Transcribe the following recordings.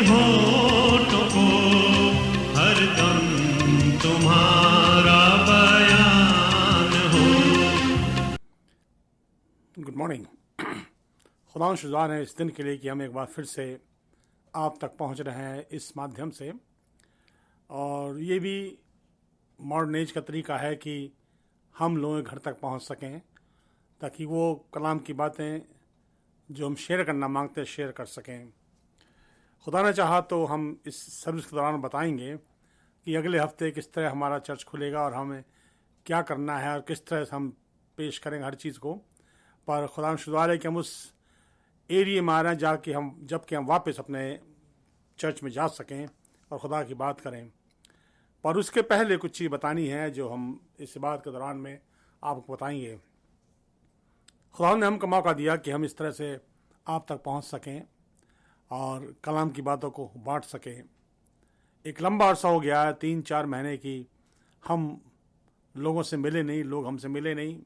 होठों को हरदम तुम्हारा बयान हो। Good morning. खुदा शुज़ान है इस दिन के लिए कि हम एक बार फिर से आप तक पहुंच रहे हैं इस माध्यम से, और ये भी मॉडर्न एज का तरीका है कि हम लोग घर तक पहुंच सकें, ताकि वो कलाम की बातें जो हम शेयर करना मांगते हैं शेयर कर सकें। खुदा ने चाहा तो हम इस सर्विस के दौरान बताएंगे कि अगले हफ्ते किस तरह हमारा चर्च खुलेगा और हमें क्या करना है और किस तरह से हम पेश करेंगे हर चीज़ को। पर खुदा शुक्र है कि हम उस एरिया में आ रहे हैं जाके जबकि हम वापस अपने चर्च में जा सकें और खुदा की बात करें। पर उसके पहले कुछ चीज़ बतानी है जो हम इस बात के दौरान में आपको बताएंगे। खुदा ने हमको मौका दिया कि हम इस तरह से आप तक पहुंच सकें और कलाम की बातों को बांट सकें। एक लंबा अरसा हो गया है, 3-4 महीने की हम लोगों से मिले नहीं, लोग हमसे मिले नहीं,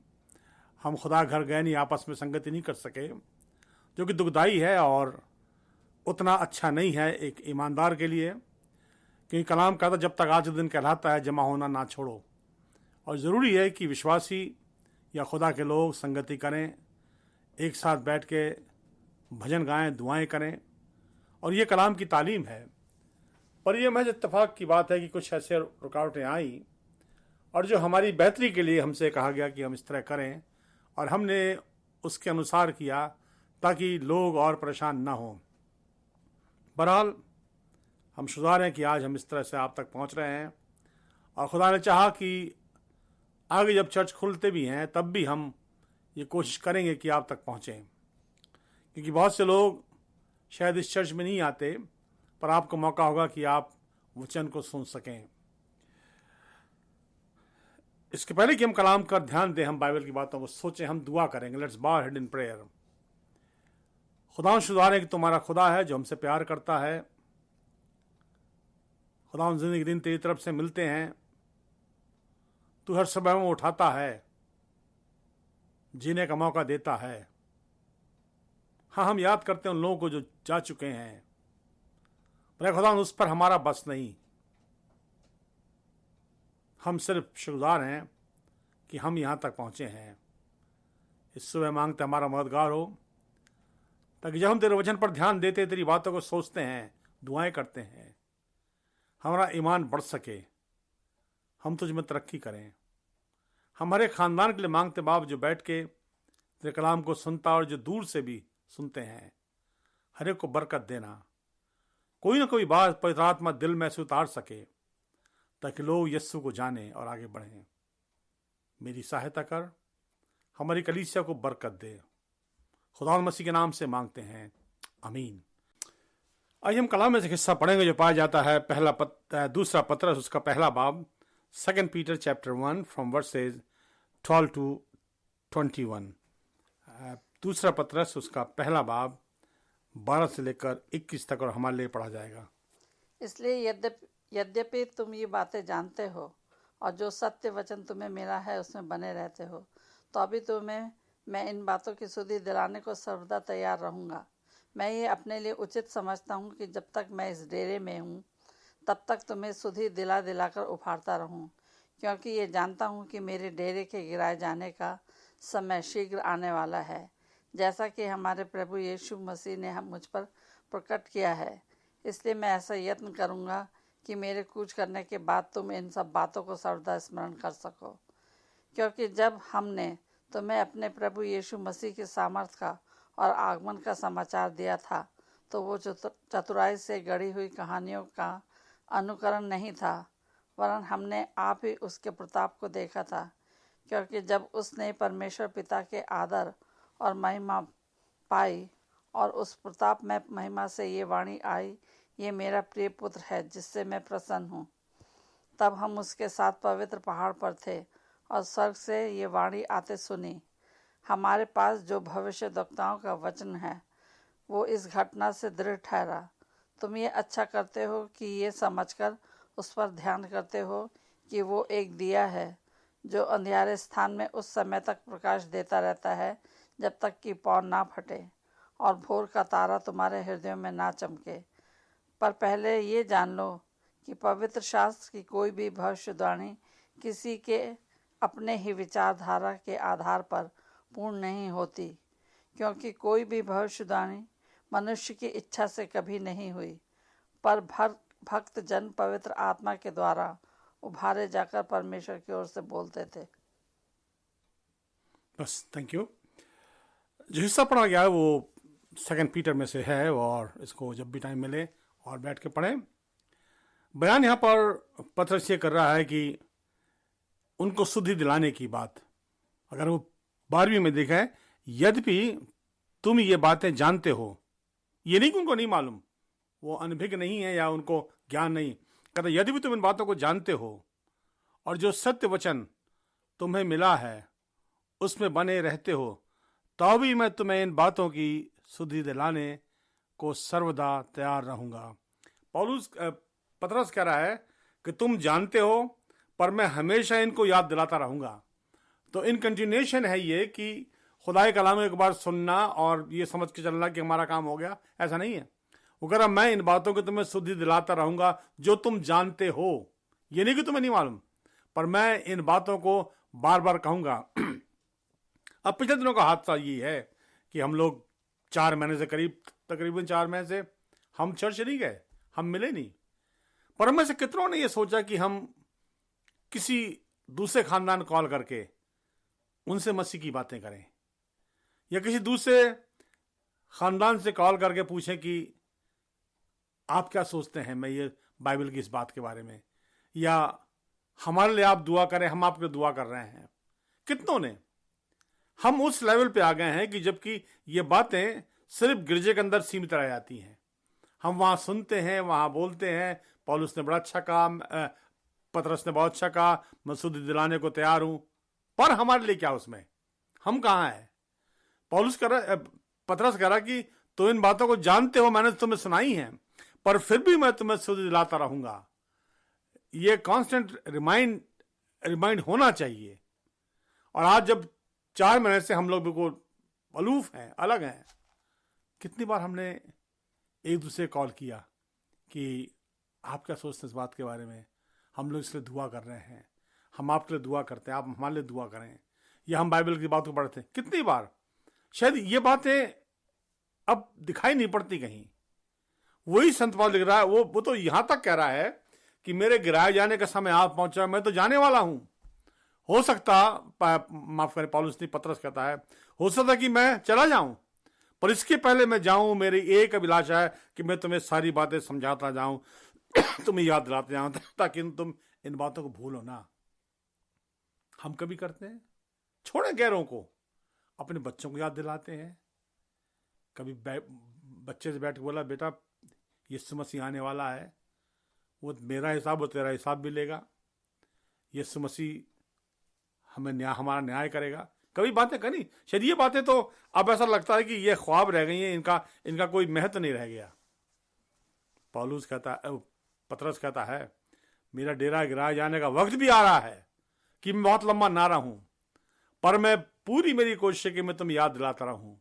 हम खुदा घर गए नहीं, आपस में संगति नहीं कर सके, जो कि दुखदाई है और उतना अच्छा नहीं है एक ईमानदार के लिए। क्योंकि कलाम कहता जब तक आज दिन कहलाता है जमा होना ना छोड़ो। और ज़रूरी है कि विश्वासी या खुदा के लोग संगति करें, एक साथ बैठ के भजन गाएं, दुआएं करें, और ये कलाम की तालीम है। पर यह महज इत्तेफाक की बात है कि कुछ ऐसे रुकावटें आई और जो हमारी बेहतरी के लिए हमसे कहा गया कि हम इस तरह करें, और हमने उसके अनुसार किया ताकि लोग और परेशान ना हों। बहरहाल हम शुक्र हैं कि आज हम इस तरह से आप तक पहुंच रहे हैं, और खुदा ने चाहा कि आगे जब चर्च खुलते भी हैं तब भी हम ये कोशिश करेंगे कि आप तक पहुँचें। क्योंकि बहुत से लोग शायद इस चर्च में नहीं आते, पर आपको मौका होगा कि आप वचन को सुन सकें। इसके पहले कि हम कलाम का ध्यान दें, हम बाइबल की बातों को सोचें, हम दुआ करेंगे। लेट्स बाउ हेड इन प्रेयर। खुदा शुक्र है कि तुम्हारा खुदा है जो हमसे प्यार करता है। खुदा जिंदगी दिन तेरी तरफ से मिलते हैं, तू हर समय में उठाता है, जीने का मौका देता है। हाँ, हम याद करते हैं उन लोगों को जो जा चुके हैं, पर खुदा उस पर हमारा बस नहीं। हम सिर्फ शुक्रगुजार हैं कि हम यहाँ तक पहुँचे हैं। इस सुबह मांगते हमारा मददगार हो, ताकि जब हम तेरे वचन पर ध्यान देते, तेरी बातों को सोचते हैं, दुआएं करते हैं, हमारा ईमान बढ़ सके, हम तुझ में तरक्की करें। हमारे ख़ानदान के लिए मांगते बाप जो बैठ के तेरे कलाम को सुनता और जो दूर से भी सुनते हैं, हर एक को बरकत देना। कोई ना कोई बात पवित्र आत्मा दिल में से उतार सके ताकि लोग यीशु को जाने और आगे बढ़ें। मेरी सहायता कर, हमारी कलीसिया को बरकत दे। खुदा मसीह के नाम से मांगते हैं, आमीन। आइए हम कलाम में से हिस्सा पढ़ेंगे जो पाया जाता है दूसरा पत्रस उसका पहला बाब, 2 Peter chapter 1 from verses 12 to 21। दूसरा पत्रस उसका पहला बाब 12 से लेकर 21 तक और हमारे लिए पढ़ा जाएगा। इसलिए यद्यपि तुम ये बातें जानते हो और जो सत्य वचन तुम्हें मिला है उसमें बने रहते हो, तो अभी तुम्हें मैं इन बातों की सुधि दिलाने को सर्वदा तैयार रहूँगा। मैं ये अपने लिए उचित समझता हूँ कि जब तक मैं इस डेरे में हूँ तब तक तुम्हें सुधि दिलाकर उफाड़ता रहूँ, क्योंकि ये जानता हूँ कि मेरे डेरे के गिराए जाने का समय शीघ्र आने वाला है, जैसा कि हमारे प्रभु यीशु मसीह ने मुझ पर प्रकट किया है। इसलिए मैं ऐसा यत्न करूँगा कि मेरे कूच करने के बाद तुम इन सब बातों को सर्वदा स्मरण कर सको। क्योंकि जब हमने तुम्हें अपने प्रभु यीशु मसीह के सामर्थ का और आगमन का समाचार दिया था, तो वो चतुराई से गढ़ी हुई कहानियों का अनुकरण नहीं था, वरन हमने आप ही उसके प्रताप को देखा था। क्योंकि जब उसने परमेश्वर पिता के आदर और महिमा पाई और उस प्रताप में महिमा से ये वाणी आई, ये मेरा प्रिय पुत्र है जिससे मैं प्रसन्न हूँ। तब हम उसके साथ पवित्र पहाड़ पर थे और स्वर्ग से ये वाणी आते सुनी। हमारे पास जो भविष्यद्वक्ताओं का वचन है वो इस घटना से दृढ़ ठहरा। तुम ये अच्छा करते हो कि ये समझकर उस पर ध्यान करते हो कि वो एक दिया है जो अंधियारे स्थान में उस समय तक प्रकाश देता रहता है जब तक कि पौ ना फटे और भोर का तारा तुम्हारे हृदयों में ना चमके। पर पहले ये जान लो कि पवित्र शास्त्र की कोई भी भविष्यवाणी किसी के अपने ही विचारधारा के आधार पर पूर्ण नहीं होती, क्योंकि कोई भी भविष्यवाणी मनुष्य की इच्छा से कभी नहीं हुई, पर भक्त जन पवित्र आत्मा के द्वारा उभारे जाकर परमेश्वर की ओर से बोलते थे। बस, थैंक यू। जो हिस्सा पढ़ा गया है वो 2 पीटर में से है, और इसको जब भी टाइम मिले और बैठ के पढ़ें। बयान यहाँ पर पतरस ये कर रहा है कि उनको शुद्धि दिलाने की बात, अगर वो 12वीं में देखा है, यद्यपि तुम ये बातें जानते हो, ये नहीं कि उनको नहीं मालूम, वो अनभिज्ञ नहीं है या उनको ज्ञान नहीं, कहता यद्यपि तुम इन बातों को जानते हो और जो सत्य वचन तुम्हें मिला है उसमें बने रहते हो, तो भी मैं तुम्हें इन बातों की शुद्धि दिलाने को सर्वदा तैयार रहूंगा। पतरस कह रहा है कि तुम जानते हो, पर मैं हमेशा इनको याद दिलाता रहूंगा। तो इन कंटिन्यूएशन है ये कि खुदा के कलाम एक बार सुनना और ये समझ के चलना कि हमारा काम हो गया, ऐसा नहीं है। वो कह रहा मैं इन बातों की तुम्हें शुद्धि दिलाता रहूंगा जो तुम जानते हो, ये नहीं कि तुम्हें नहीं मालूम, पर मैं इन बातों को बार बार कहूंगा। अब पिछले दिनों का हादसा ये है कि हम लोग 4 महीने से तकरीबन 4 महीने से हम चर्च नहीं गए, हम मिले नहीं। पर हम में से कितनों ने ये सोचा कि हम किसी दूसरे खानदान कॉल करके उनसे मसीह की बातें करें, या किसी दूसरे खानदान से कॉल करके पूछें कि आप क्या सोचते हैं मैं ये बाइबल की इस बात के बारे में, या हमारे लिए आप दुआ करें, हम आपके लिए दुआ कर रहे हैं। कितनों ने, हम उस लेवल पे आ गए हैं कि जबकि ये बातें सिर्फ गिरजे के अंदर सीमित रह जाती हैं। हम वहां सुनते हैं, वहां बोलते हैं, पौलुस ने बड़ा अच्छा कहा, पतरस ने बहुत अच्छा कहा, मैं शुद्धि दिलाने को तैयार हूं, पर हमारे लिए क्या उसमें, हम कहां हैं? पतरस कह रहा कि तो इन बातों को जानते हो, मैंने तुम्हें सुनाई है, पर फिर भी मैं तुम्हें शुद्धि दिलाता रहूंगा। ये कांस्टेंट रिमाइंड होना चाहिए। और आज जब 4 महीने से हम लोग बिल्कुल अलूफ हैं, अलग हैं, कितनी बार हमने एक दूसरे कॉल किया कि आप क्या सोचते हैं इस बात के बारे में, हम लोग इसलिए दुआ कर रहे हैं, हम आपके लिए दुआ करते हैं, आप हमारे लिए दुआ करें, या हम बाइबल की बात को पढ़ते हैं। कितनी बार शायद ये बातें अब दिखाई नहीं पड़ती कहीं। वही संत पौलुस लिख रहा है, वो तो यहां तक कह रहा है कि मेरे गिराए जाने का समय आप पहुंचा, मैं तो जाने वाला हूं। हो सकता, माफ करें पौलुस नहीं, पतरस कहता है, हो सकता कि मैं चला जाऊं, पर इसके पहले मैं जाऊं, मेरी एक अभिलाषा है कि मैं तुम्हें सारी बातें समझाता जाऊं, तुम्हें याद दिलाते जाऊं, ताकि तुम इन बातों को भूलो ना। हम कभी करते हैं, छोड़े गैरों को, अपने बच्चों को याद दिलाते हैं। कभी बच्चे से बैठ के बोला, बेटा यीशु मसीह आने वाला है, वो मेरा हिसाब वो तेरा हिसाब भी लेगा, यीशु मसीह हमारा न्याय करेगा। कभी बातें करी, शायद ये बातें तो अब ऐसा लगता है कि ये ख्वाब रह गई हैं, इनका कोई महत्व नहीं रह गया। पतरस कहता है, मेरा डेरा गिराए जाने का वक्त भी आ रहा है कि मैं बहुत लंबा ना रहूं, पर मैं पूरी मेरी कोशिश है कि मैं तुम याद दिलाता रहूं।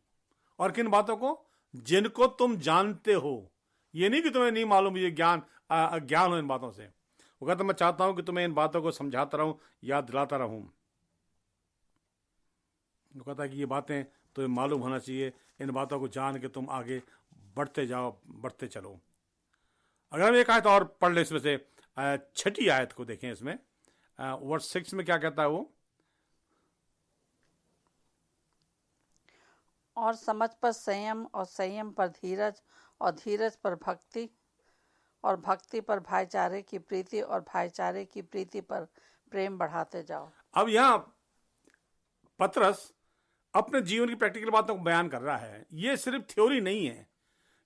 और किन बातों को? जिनको तुम जानते हो। ये नहीं कि तुम्हें नहीं मालूम, ये अज्ञान हो इन बातों से। वो कहता मैं चाहता हूं कि तुम्हें इन बातों को समझाता रहूं, याद दिलाता रहूं। वो कहता है कि ये बातें तुम्हें मालूम होना चाहिए, इन बातों को जान के तुम आगे बढ़ते जाओ, बढ़ते चलो। अगर हम एक आयत और पढ़ ले इसमें से, 6ठी आयत को देखें, इसमें वर्स 6 में क्या कहता है वो? और समझ पर संयम, और संयम पर धीरज, और धीरज पर भक्ति, और भक्ति पर भाईचारे की प्रीति, और भाईचारे की प्रीति पर प्रेम बढ़ाते जाओ। अब यहाँ पतरस अपने जीवन की प्रैक्टिकल बातों को बयान कर रहा है। ये सिर्फ थ्योरी नहीं है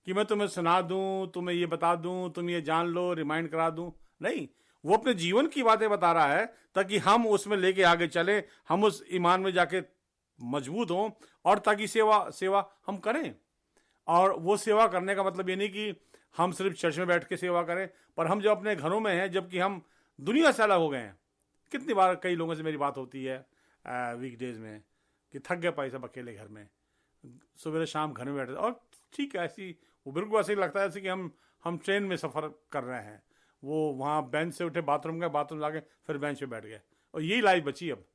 कि मैं तुम्हें सुना दूं, तुम्हें ये बता दूं, तुम ये जान लो, रिमाइंड करा दूं। नहीं, वो अपने जीवन की बातें बता रहा है ताकि हम उसमें लेके आगे चले, हम उस ईमान में जाके मजबूत हों, और ताकि सेवा हम करें। और वो सेवा करने का मतलब ये नहीं कि हम सिर्फ चर्च में बैठ के सेवा करें, पर हम जो अपने घरों में हैं, जबकि हम दुनिया से अलग हो गए हैं। कितनी बार कई लोगों से मेरी बात होती है वीकडेज में कि थक गए भाई सब अकेले घर में, सवेरे शाम घर में बैठे, और ठीक है, ऐसी वो बिल्कुल ऐसे ही लगता है जैसे कि हम ट्रेन में सफ़र कर रहे हैं। वो वहाँ बेंच से उठे, बाथरूम गए, बाथरूम जाके फिर बेंच पे बैठ गए, और यही लाइफ बची अब।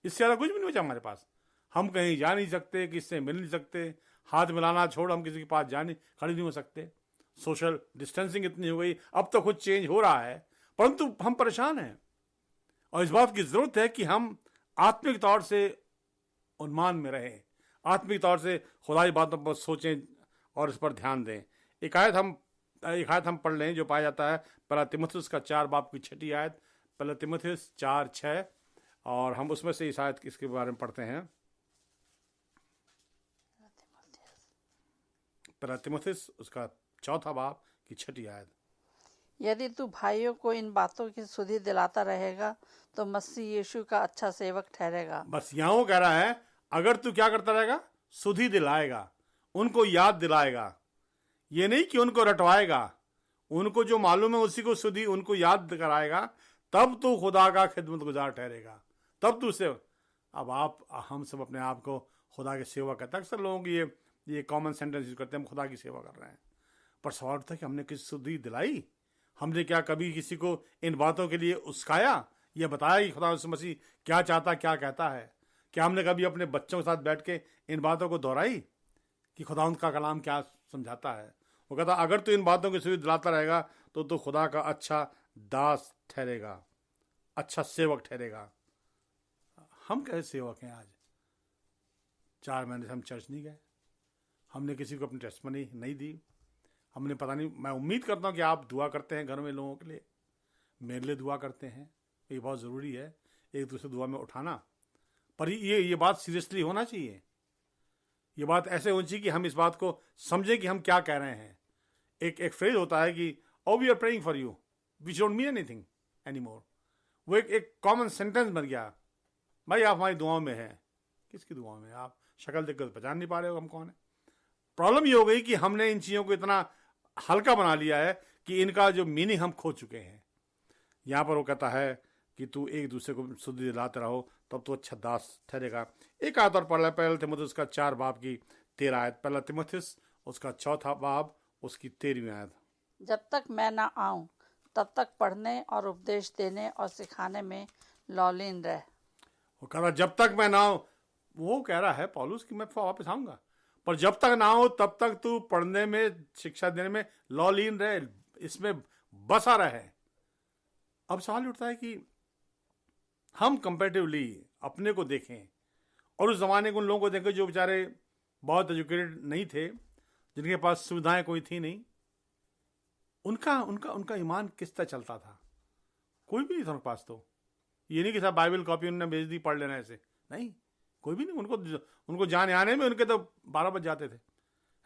इससे ज़्यादा कुछ भी नहीं बचा हमारे पास। हम कहीं जा नहीं सकते, किसी से मिल नहीं सकते, हाथ मिलाना छोड़ हम किसी के पास खड़े नहीं हो सकते। सोशल डिस्टेंसिंग इतनी हो गई, अब तो कुछ चेंज हो रहा है, परंतु हम परेशान हैं। और इस बात की ज़रूरत है कि हम आत्मिक तौर से उन्मान में रहें, आत्मिक तौर से खुदाई बातों पर सोचें और इस पर ध्यान दें। एक आयत हम पढ़ लें जो पाया जाता है पहला तीमुथियुस का 4 बाब की 6 आयत, पहला तीमुथियुस 4:6, और हम उसमें से इस आयत इसके बारे में पढ़ते हैं। पहला तीमुथियुस उसका 4 बाब की 6 आयत। यदि तू भाइयों को इन बातों की सुधि दिलाता रहेगा तो मसीह यीशु का अच्छा सेवक ठहरेगा। बस यहाँ वो कह रहा है, अगर तू क्या करता रहेगा, सुधि दिलाएगा, उनको याद दिलाएगा। ये नहीं कि उनको रटवाएगा, उनको जो मालूम है उसी को सुधि उनको याद कराएगा, तब तू खुदा का खिदमतगुजार ठहरेगा, तब तू से। अब हम सब अपने आप को खुदा की सेवा करते हैं। अक्सर लोग ये कॉमन सेंटेंस यूज करते हैं, हम खुदा की सेवा कर रहे हैं, पर सवाल उठता है कि हमने किसी सुधि दिलाई? हमने क्या कभी किसी को इन बातों के लिए उस्काया, ये बताया कि खुदा यीशु मसीह क्या चाहता, क्या कहता है? क्या हमने कभी अपने बच्चों के साथ बैठ के इन बातों को दोहराई कि खुदा का कलाम क्या समझाता है? वो कहता अगर तू इन बातों की सुधि दिलाता रहेगा तो तू खुदा का अच्छा दास ठहरेगा, अच्छा सेवक ठहरेगा। हम कैसे सेवक हैं? आज 4 महीने से हम चर्च नहीं गए, हमने किसी को अपनी टेस्टमनी नहीं दी, हमने पता नहीं। मैं उम्मीद करता हूँ कि आप दुआ करते हैं घर में लोगों के लिए, मेरे लिए दुआ करते हैं, ये बहुत ज़रूरी है एक दूसरे दुआ में उठाना। पर ये बात सीरियसली होना चाहिए, ये बात ऐसे होनी चाहिए कि हम इस बात को समझें कि हम क्या कह रहे हैं। एक फ्रेज होता है कि oh we are praying for you, which don't mean anything any more. वो एक कॉमन सेंटेंस बन गया, भाई आप हमारी दुआओं में हैं। किसकी दुआओं में? आप शक्ल देखकर पहचान नहीं पा रहे हो हम कौन है। प्रॉब्लम ये हो गई कि हमने इन चीज़ों को इतना हल्का बना लिया है कि इनका जो मीनिंग हम खो चुके हैं। यहाँ पर वो कहता है कि तू एक दूसरे को सुधि दिलाते रहो, तब तो अच्छा दास ठहरेगा। एक आयत और पढ़ ले, पहला तीमुथियुस का 4 बाब की 13 आयत, पहला तीमुथियुस उसका 4 बाब उसकी 13वीं आयत। जब तक मैं ना आऊं तब तक पढ़ने और उपदेश देने और सिखाने में लौलीन रह। वो कह रहा जब तक मैं ना आऊं, वो कह रहा है पौलुस कि मैं वापस आऊंगा, पर जब तक ना हो तब तक तू पढ़ने में, शिक्षा देने में लौलीन रहे, इसमें बसा रहे। अब सवाल उठता है कि हम कंपैरेटिवली अपने को देखें और उस जमाने के उन लोगों को देखें जो बेचारे बहुत एजुकेटेड नहीं थे, जिनके पास सुविधाएं कोई थी नहीं। उनका उनका उनका ईमान किस तरह चलता था? कोई भी नहीं था उनके पास। तो ये नहीं कि साहब बाइबल कॉपी उन्होंने भेज दी, पढ़ लेना, ऐसे नहीं, कोई भी नहीं। उनको जाने आने में उनके तो 12 बज जाते थे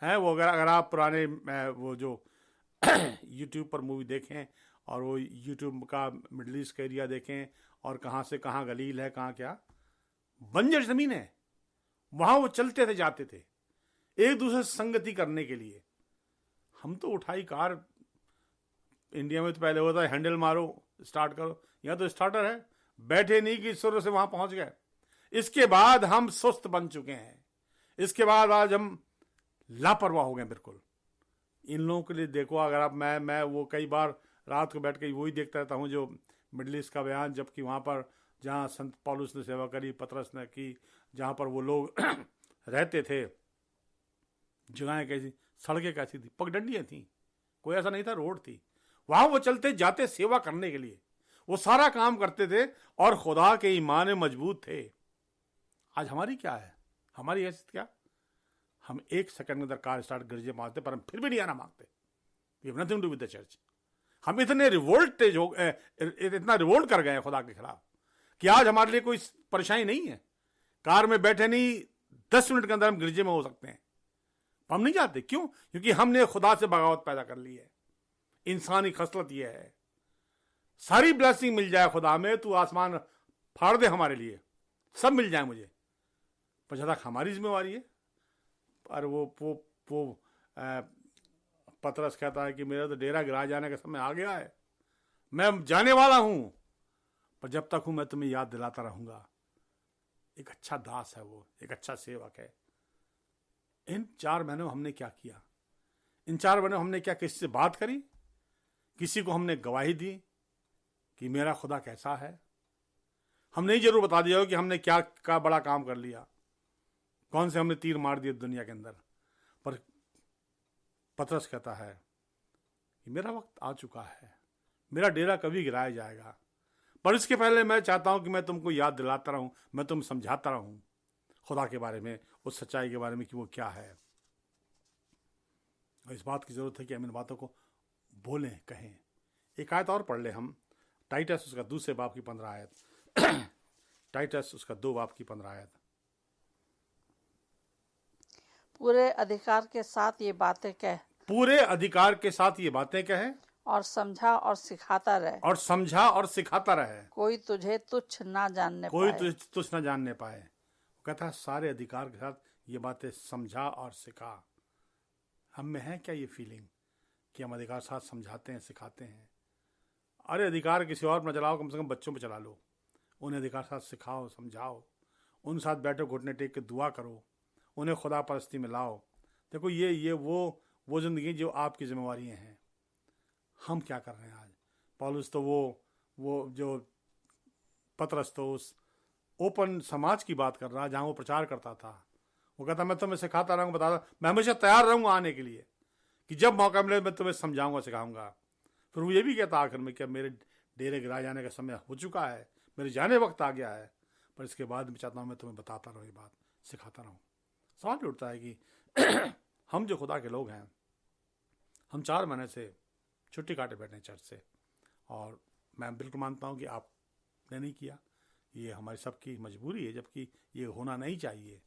हैं। वो अगर आप पुराने वो जो यूट्यूब पर मूवी देखें और वो यूट्यूब का मिडल ईस्ट का एरिया देखें और कहाँ से कहाँ गलील है, कहाँ क्या बंजर ज़मीन है, वहाँ वो चलते थे, जाते थे एक दूसरे से संगति करने के लिए। हम तो उठाई कार, इंडिया में तो पहले होता है हैंडल मारो स्टार्ट करो, यहाँ तो स्टार्टर है, बैठे नहीं कि शुरू से वहाँ पहुँच गए। इसके बाद हम सुस्त बन चुके हैं, इसके बाद आज हम लापरवाह हो गए बिल्कुल। इन लोगों के लिए देखो, अगर आप मैं वो कई बार रात को बैठ के वही देखता रहता हूँ जो मिडल ईस्ट का बयान, जबकि वहाँ पर जहाँ संत पौलुस ने सेवा करी, पतरस ने की, जहाँ पर वो लोग रहते थे, जगहें कैसी, सड़कें कैसी थी, पगडंडियाँ थी, कोई ऐसा नहीं था, रोड थी, वहाँ वो चलते जाते सेवा करने के लिए, वो सारा काम करते थे और खुदा के ईमान में मजबूत थे। आज हमारी क्या है? हमारी हैसियत क्या? हम 1 सेकंड के अंदर कार स्टार्ट गिरजे मारते, पर हम फिर भी नहीं आना मांगते। We have nothing to with the church. हम इतने रिवोल्टेज हो, इतना रिवोल्ट कर गए हैं खुदा के खिलाफ कि आज हमारे लिए कोई परेशानी नहीं है। कार में बैठे नहीं 10 मिनट के अंदर हम गिरजे में हो सकते हैं, हम नहीं जाते। क्यों? क्योंकि हमने खुदा से बगावत पैदा कर ली है। इंसानी खसलत यह है, सारी ब्लेसिंग मिल जाए खुदा में, तू आसमान फाड़ दे हमारे लिए, सब मिल जाए मुझे, पर जहाँ तक हमारी जिम्मेवारी है। पर वो पतरस कहता है कि मेरा तो डेरा गिरा जाने का समय आ गया है, मैं जाने वाला हूं, पर जब तक हूं मैं तुम्हें याद दिलाता रहूंगा। एक अच्छा दास है वो, एक अच्छा सेवक है। इन 4 महीनों हमने क्या किया? इन 4 महीनों हमने क्या किसी से बात करी? किसी को हमने गवाही दी कि मेरा खुदा कैसा है? हमने ही जरूर बता दिया हो कि हमने क्या बड़ा काम कर लिया, कौन से हमने तीर मार दिए दुनिया के अंदर। पर पतरस कहता है कि मेरा वक्त आ चुका है, मेरा डेरा कभी गिराया जाएगा, पर इसके पहले मैं चाहता हूं कि मैं तुमको याद दिलाता रहूं, मैं तुम समझाता रहूं खुदा के बारे में, उस सच्चाई के बारे में कि वो क्या है। और इस बात की जरूरत है कि हम इन बातों को बोलें, कहें। एक आयत और पढ़ ले हम, टाइटस उसका 2 बाब की 15 आयत। टाइटस उसका 2 बाब की 15 आयत। पूरे अधिकार के साथ ये बातें कह, पूरे अधिकार के साथ ये बातें कहें, और समझा और सिखाता रहे, और समझा और सिखाता रहे, कोई तुझे तुच्छ ना जानने कोई पाए। तुझ न जानने पाए। वो कहता है सारे अधिकार के साथ ये बातें समझा और सिखा। हम में है क्या ये फीलिंग कि हम अधिकार के साथ समझाते हैं, सिखाते हैं? अरे अधिकार किसी और पर न चलाओ, कम से कम बच्चों पे चला लो। उन्हें अधिकार के साथ सिखाओ, समझाओ, उन साथ बैठो, घुटने टेक के दुआ करो, उन्हें खुदा परस्ती में लाओ। देखो ये वो जिंदगी जो आपकी जिम्मेवारियां हैं। हम क्या कर रहे हैं आज? पौलुस तो वो जो पतरस तो उस ओपन समाज की बात कर रहा है जहां वो प्रचार करता था। वो कहता मैं तुम्हें सिखाता रहूंगा, बताता, मैं हमेशा तैयार रहूंगा आने के लिए कि जब मौका मिले मैं तुम्हें समझाऊंगा, सिखाऊंगा। फिर वो ये भी कहता आखिर में कि अब मेरे डेरे गिराए जाने का समय हो चुका है, मेरे जाने वक्त आ गया है, पर इसके बाद मैं चाहता हूँ मैं तुम्हें बताता रहूँ, ये बात सिखाता रहूँ। सवाल उठता है कि हम जो खुदा के लोग हैं, हम 4 महीने से छुट्टी काटे बैठे हैं चर्च से, और मैं बिल्कुल मानता हूँ कि आपने नहीं किया, ये हमारी सबकी मजबूरी है, जबकि ये होना नहीं चाहिए।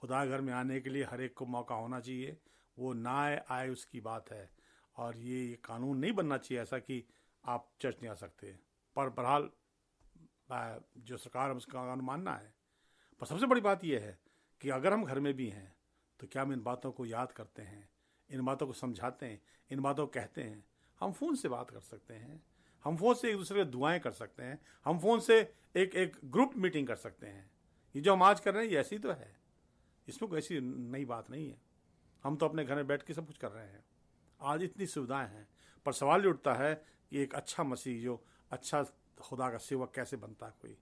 खुदा घर में आने के लिए हर एक को मौका होना चाहिए, वो ना आए उसकी बात है, और ये कानून नहीं बनना चाहिए ऐसा कि आप चर्च नहीं आ सकते। पर बहरहाल जो सरकार है उसका कानून मानना है। पर सबसे बड़ी बात यह है कि अगर हम घर में भी हैं तो क्या हम इन बातों को याद करते हैं, इन बातों को समझाते हैं, इन बातों को कहते हैं। हम फ़ोन से बात कर सकते हैं, हम फ़ोन से एक दूसरे को दुआएं कर सकते हैं, हम फ़ोन से एक ग्रुप मीटिंग कर सकते हैं। ये जो हम आज कर रहे हैं ये ऐसी तो है, इसमें कोई ऐसी नई बात नहीं है। हम तो अपने घर में बैठ के सब कुछ कर रहे हैं, आज इतनी सुविधाएं हैं। पर सवाल ये उठता है कि एक अच्छा मसीह, जो अच्छा खुदा का सेवक कैसे बनता है? कोई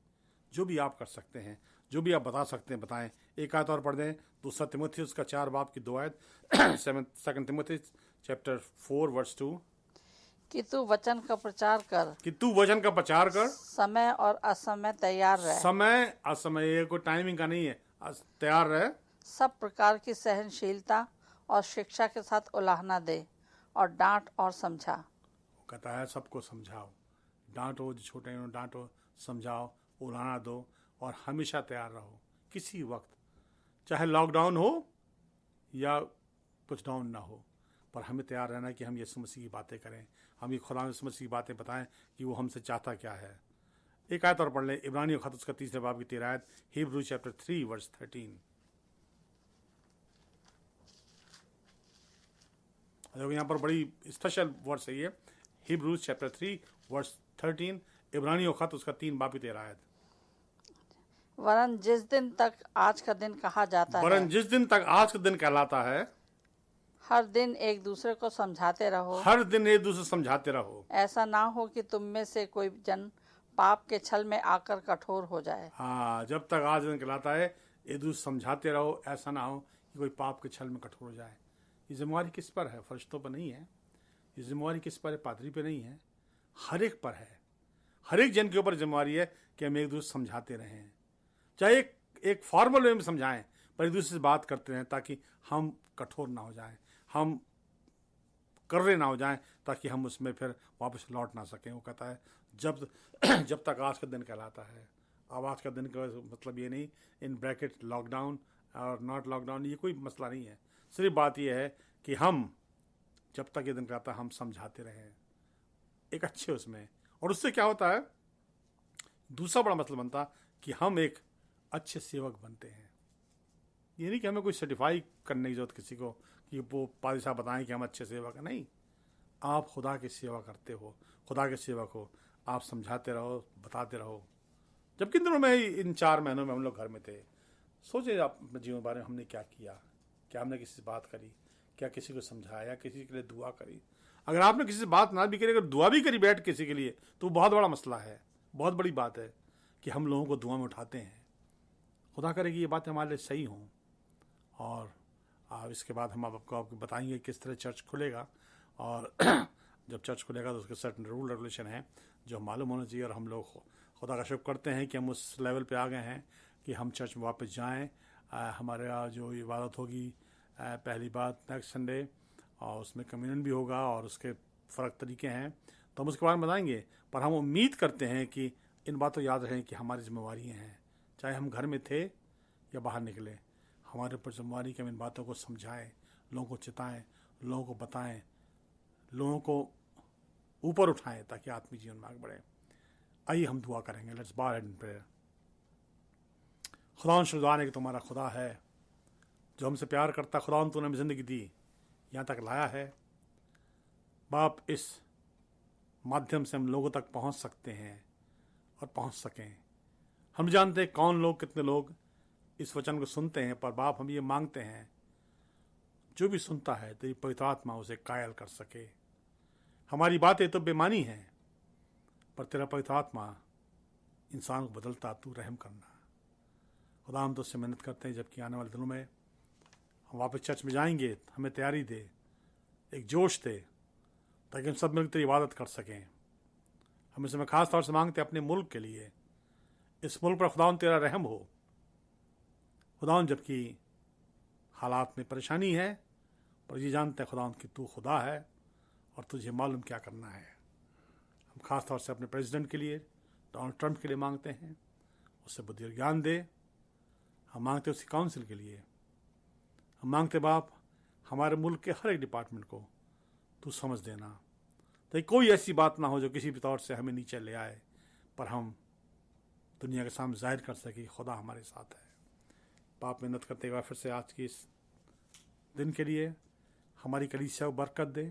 जो भी आप कर सकते हैं, जो भी आप बता सकते हैं बताएं। एक आयत और पढ़ दें, 2 तीमुथियुस का 4 बाब की 2 आयत। 2 तीमुथियुस चैप्टर 4 वर्स 2। कि तू वचन का प्रचार कर, कि तू वचन का प्रचार कर, समय और असमय तैयार रहे, समय असमय, ये कोई टाइमिंग का नहीं है, तैयार रहे, सब प्रकार की सहनशीलता और शिक्षा के साथ उलाहना दे, और डांट और समझा। वो कहता है सबको समझाओ, डांटो, जो छोटे हैं डांटो, समझाओ, उलाहना दो, और हमेशा तैयार रहो। किसी वक्त, चाहे लॉकडाउन हो या कुछ डाउन ना हो, पर हमें तैयार रहना कि हम यीशु मसीह की बातें करें, हम ये खुदा यीशु मसीह की बातें बताएं कि वो हमसे चाहता क्या है। एक आयत और पढ़ लें, इब्रानियों खत उसका 3 बाब की 13 आयत, हिब्रू चैप्टर 3 वर्स 13। देखो यहाँ पर बड़ी स्पेशल वर्स है ये, हिब्रू चैप्टर 3 वर्स 13, इब्रानियों खत उसका 3 बाब की 13 आयत। वरन जिस दिन तक आज का दिन कहा जाता है, वरन जिस दिन तक आज का दिन कहलाता है, हर दिन एक दूसरे को समझाते रहो, हर दिन एक दूसरे समझाते रहो। ऐसा ना हो कि तुम में से कोई जन पाप के छल में आकर कठोर हो जाए। हाँ, जब तक आज दिन कहलाता है एक दूसरे समझाते रहो, ऐसा ना हो कि कोई पाप के छल में कठोर हो जाए। ये जिम्मेवारी किस पर है? फरिश्तों पर नहीं है। ये जिम्मेवारी किस पर है? पादरी पे नहीं है, हर एक पर है। हर एक जन के ऊपर जिम्मेवारी है कि हम एक दूसरे समझाते रहें, चाहे एक फॉर्मल वे में समझाएं, पर एक दूसरे से बात करते रहें ताकि हम कठोर ना हो जाएं, हम कर्रे ना हो जाएं, ताकि हम उसमें फिर वापस लौट ना सकें। वो कहता है जब तक आज का दिन कहलाता है। अब आज का दिन का मतलब ये नहीं इन ब्रैकेट लॉकडाउन और नॉट लॉकडाउन, ये कोई मसला नहीं है। सिर्फ बात ये है कि हम जब तक ये दिन कहलाता है हम समझाते रहें एक अच्छे उसमें, और उससे क्या होता है, दूसरा बड़ा मतलब बनता कि हम एक अच्छे सेवक बनते हैं। ये नहीं कि हमें कोई सर्टिफाई करने की जरूरत किसी को कि वो पादी साहब बताएं कि हम अच्छे सेवक हैं। नहीं, आप खुदा की सेवा करते हो, खुदा के सेवक हो, आप समझाते रहो, बताते रहो। जब किन दिनों में इन 4 महीनों में हम लोग घर में थे, सोचे आप अपने जीवन के बारे में हमने क्या किया, क्या हमने किसी से बात करी, क्या किसी को समझाया, किसी के लिए दुआ करी। अगर आपने किसी से बात ना भी करी, अगर दुआ भी करी बैठ किसी के लिए, तो बहुत बड़ा मसला है, बहुत बड़ी बात है कि हम लोगों को दुआ में उठाते हैं। खुदा करे कि ये बातें हमारे लिए सही हों। और इसके बाद हम आपको बताएंगे किस तरह चर्च खुलेगा, और जब चर्च खुलेगा तो उसके सर्टन रूल रेगुलेशन हैं जो मालूम होना चाहिए। और हम लोग खुदा का शुक्र करते हैं कि हम उस लेवल पे आ गए हैं कि हम चर्च में वापस जाएं। हमारे यहाँ जो इबादत होगी पहली बात नेक्स्ट संडे, और उसमें कम्युनियन भी होगा और उसके फ़र्क तरीके हैं, तो हम उसके बारे में बताएंगे। पर हम उम्मीद करते हैं कि इन बातों याद रहें कि हमारी जिम्मेवारियाँ हैं, चाहे हम घर में थे या बाहर निकले, हमारे ऊपर जिम्मेवारी कि हम इन बातों को समझाएं, लोगों को चिताएं, लोगों को बताएं, लोगों को ऊपर उठाएं ताकि आत्मिक जीवन में आगे बढ़े। आइए हम दुआ करेंगे। लेट्स बाउ हेड इन प्रेयर। खुदा शुक्रान है कि तुम्हारा खुदा है जो हमसे प्यार करता। खुदा तूने हमें ज़िंदगी दी, यहाँ तक लाया है बाप। इस माध्यम से हम लोगों तक पहुँच सकते हैं और पहुँच सकें। हम जानते हैं कौन लोग, कितने लोग इस वचन को सुनते हैं, पर बाप हम ये मांगते हैं जो भी सुनता है तेरी पवित्र आत्मा उसे कायल कर सके। हमारी बातें तो बेमानी हैं, पर तेरा पवित्र आत्मा इंसान को बदलता। तू रहम करना खुदा। हम तो उससे मेहनत करते हैं जबकि आने वाले दिनों में हम वापस चर्च में जाएंगे, हमें तैयारी दे, एक जोश दे, ताकि हम सब मिलकर तेरी इबादत कर सकें। हम इसमें खास तौर से मांगते हैं अपने मुल्क के लिए। इस मुल्क पर खुदा तेरा रहम हो खुदा, जबकि हालात में परेशानी है, पर ये जानते हैं खुदा कि तू खुदा है और तुझे मालूम क्या करना है। हम खास तौर से अपने प्रेसिडेंट के लिए, डोनाल्ड ट्रंप के लिए मांगते हैं, उससे बुद्धि और ज्ञान दे। हम मांगते हैं उसकी काउंसिल के लिए। हम मांगते बाप हमारे मुल्क के हर एक डिपार्टमेंट को तू समझ देना, ताकि कोई ऐसी बात ना हो जो किसी भी तौर से हमें नीचे ले आए, पर हम दुनिया के सामने जाहिर कर सके खुदा हमारे साथ है। बाप मेहनत करते हुए फिर से आज की इस दिन के लिए हमारी कलीसिया को बरकत दे।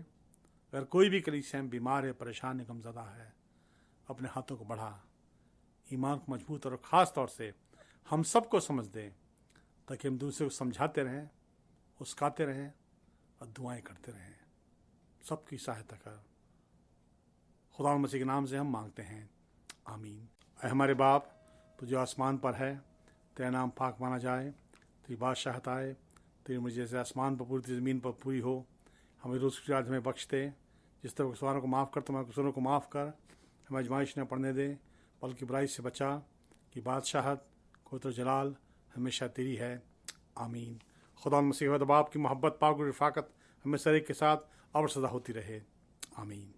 अगर कोई भी कलीसिया में बीमार है, परेशान है, गमज़दा है, अपने हाथों को बढ़ा, ईमान को मजबूत और ख़ास तौर से हम सबको समझ दें, ताकि हम दूसरे को समझाते रहें, उस्काते रहें और दुआएं करते रहें। सबकी सहायता कर खुदा मसीह के नाम से हम मांगते हैं, आमीन। हमारे बाप तो जो आसमान पर है, तेरा नाम पाक माना जाए, तेरी बादशाहत आए, तेरी मुझे जैसे आसमान पर पूरी ज़मीन पर पूरी हो। हमें रोज़ की आज हमें बख्श दे, जिस तरह कसूरों को माफ़ कर तुम्हारे कसूरों को माफ़ कर। हमें आजमाइश न पड़ने दे, बल्कि बुराई से बचा, कि बादशाहत क़ुद्रत जलाल हमेशा तेरी है, आमीन। खुदा मसीह बाप की मोहब्बत, पाक और रिफ़ाकत हमें सर के साथ और सदा होती रहे, आमीन।